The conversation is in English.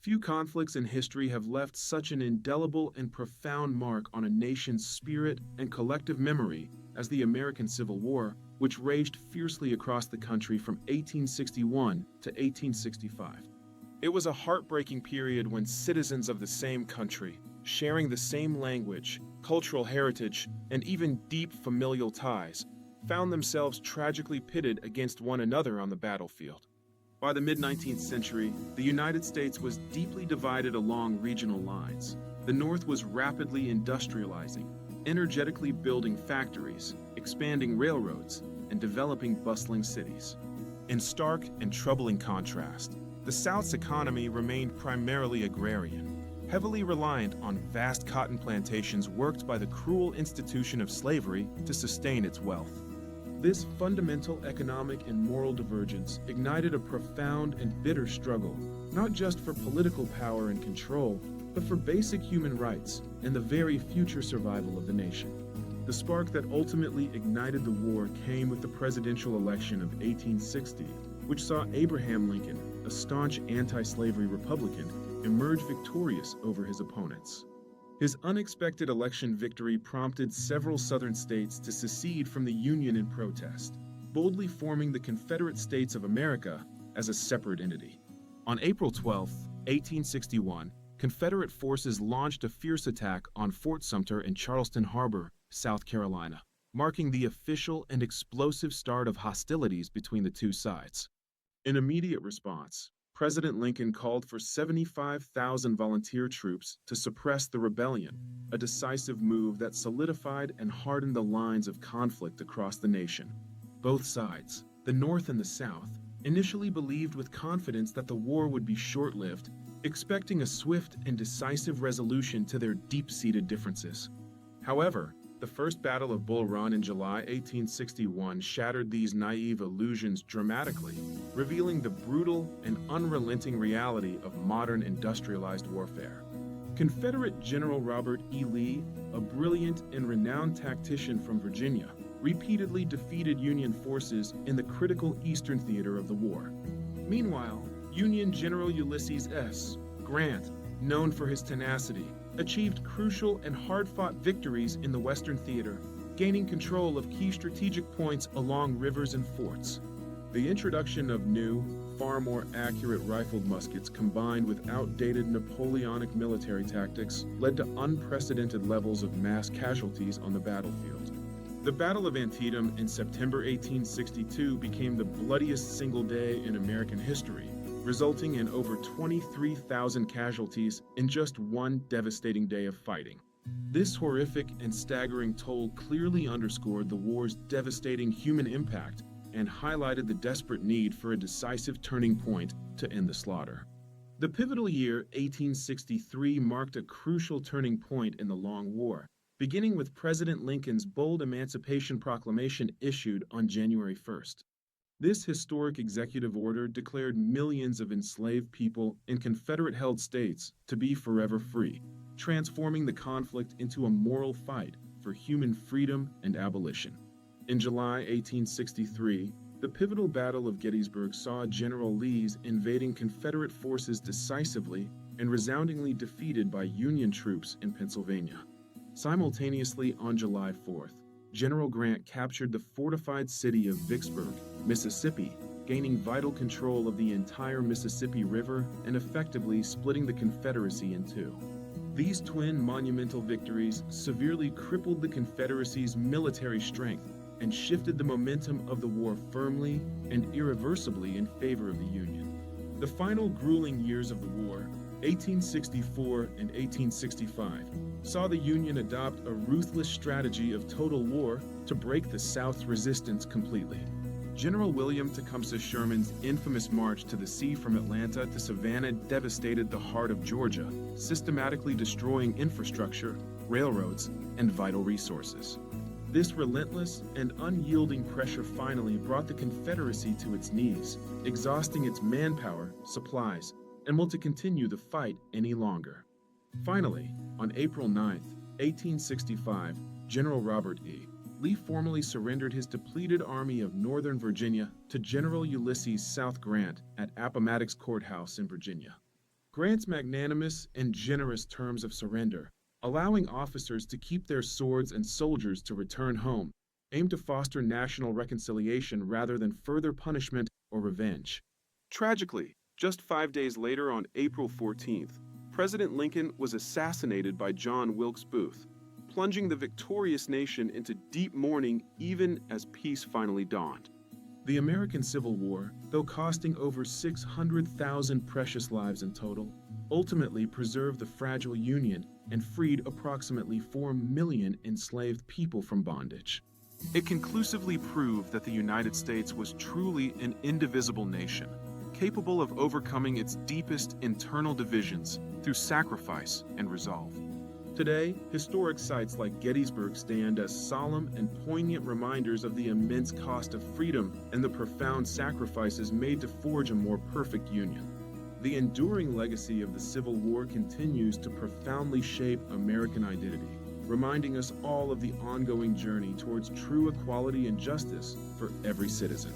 Few conflicts in history have left such an indelible and profound mark on a nation's spirit and collective memory as the American Civil War, which raged fiercely across the country from 1861 to 1865. It was a heartbreaking period when citizens of the same country, sharing the same language, cultural heritage, and even deep familial ties, found themselves tragically pitted against one another on the battlefield. By the mid-19th century, the United States was deeply divided along regional lines. The North was rapidly industrializing, energetically building factories, expanding railroads, and developing bustling cities. In stark and troubling contrast, the South's economy remained primarily agrarian, heavily reliant on vast cotton plantations worked by the cruel institution of slavery to sustain its wealth. This fundamental economic and moral divergence ignited a profound and bitter struggle, not just for political power and control, but for basic human rights and the very future survival of the nation. The spark that ultimately ignited the war came with the presidential election of 1860, which saw Abraham Lincoln, a staunch anti-slavery Republican, emerge victorious over his opponents. His unexpected election victory prompted several Southern states to secede from the Union in protest, boldly forming the Confederate States of America as a separate entity. On April 12, 1861, Confederate forces launched a fierce attack on Fort Sumter in Charleston Harbor, South Carolina, marking the official and explosive start of hostilities between the two sides. In immediate response, President Lincoln called for 75,000 volunteer troops to suppress the rebellion, a decisive move that solidified and hardened the lines of conflict across the nation. Both sides, the North and the South, initially believed with confidence that the war would be short-lived, expecting a swift and decisive resolution to their deep-seated differences. However, the First Battle of Bull Run in July 1861 shattered these naive illusions dramatically, revealing the brutal and unrelenting reality of modern industrialized warfare. Confederate General Robert E. Lee, a brilliant and renowned tactician from Virginia, repeatedly defeated Union forces in the critical Eastern theater of the war. Meanwhile, Union General Ulysses S. Grant, known for his tenacity, achieved crucial and hard-fought victories in the Western theater, gaining control of key strategic points along rivers and forts. The introduction of new, far more accurate rifled muskets combined with outdated Napoleonic military tactics led to unprecedented levels of mass casualties on the battlefield. The Battle of Antietam in September 1862 became the bloodiest single day in American history, resulting in over 23,000 casualties in just one devastating day of fighting. This horrific and staggering toll clearly underscored the war's devastating human impact and highlighted the desperate need for a decisive turning point to end the slaughter. The pivotal year 1863 marked a crucial turning point in the long war, beginning with President Lincoln's bold Emancipation Proclamation issued on January 1st. This historic executive order declared millions of enslaved people in Confederate-held states to be forever free, transforming the conflict into a moral fight for human freedom and abolition. In July 1863, the pivotal Battle of Gettysburg saw General Lee's invading Confederate forces decisively and resoundingly defeated by Union troops in Pennsylvania. Simultaneously on July 4th, General Grant captured the fortified city of Vicksburg, Mississippi, gaining vital control of the entire Mississippi River and effectively splitting the Confederacy in two. These twin monumental victories severely crippled the Confederacy's military strength and shifted the momentum of the war firmly and irreversibly in favor of the Union. The final grueling years of the war, 1864 and 1865, saw the Union adopt a ruthless strategy of total war to break the South's resistance completely. General William Tecumseh Sherman's infamous march to the sea from Atlanta to Savannah devastated the heart of Georgia, systematically destroying infrastructure, railroads, and vital resources. This relentless and unyielding pressure finally brought the Confederacy to its knees, exhausting its manpower, supplies, and will to continue the fight any longer. Finally, on April 9, 1865, General Robert E. Lee formally surrendered his depleted army of Northern Virginia to General Ulysses S. Grant at Appomattox Courthouse in Virginia. grants magnanimous and generous terms of surrender, allowing officers to keep their swords and soldiers to return home, aim to foster national reconciliation rather than further punishment or revenge. Tragically, just 5 days later on April 14th, President Lincoln was assassinated by John Wilkes Booth, plunging the victorious nation into deep mourning even as peace finally dawned. The American Civil War, though costing over 600,000 precious lives in total, ultimately preserved the fragile Union and freed approximately 4 million enslaved people from bondage. It conclusively proved that the United States was truly an indivisible nation, capable of overcoming its deepest internal divisions through sacrifice and resolve. Today, historic sites like Gettysburg stand as solemn and poignant reminders of the immense cost of freedom and the profound sacrifices made to forge a more perfect union. The enduring legacy of the Civil War continues to profoundly shape American identity, reminding us all of the ongoing journey towards true equality and justice for every citizen.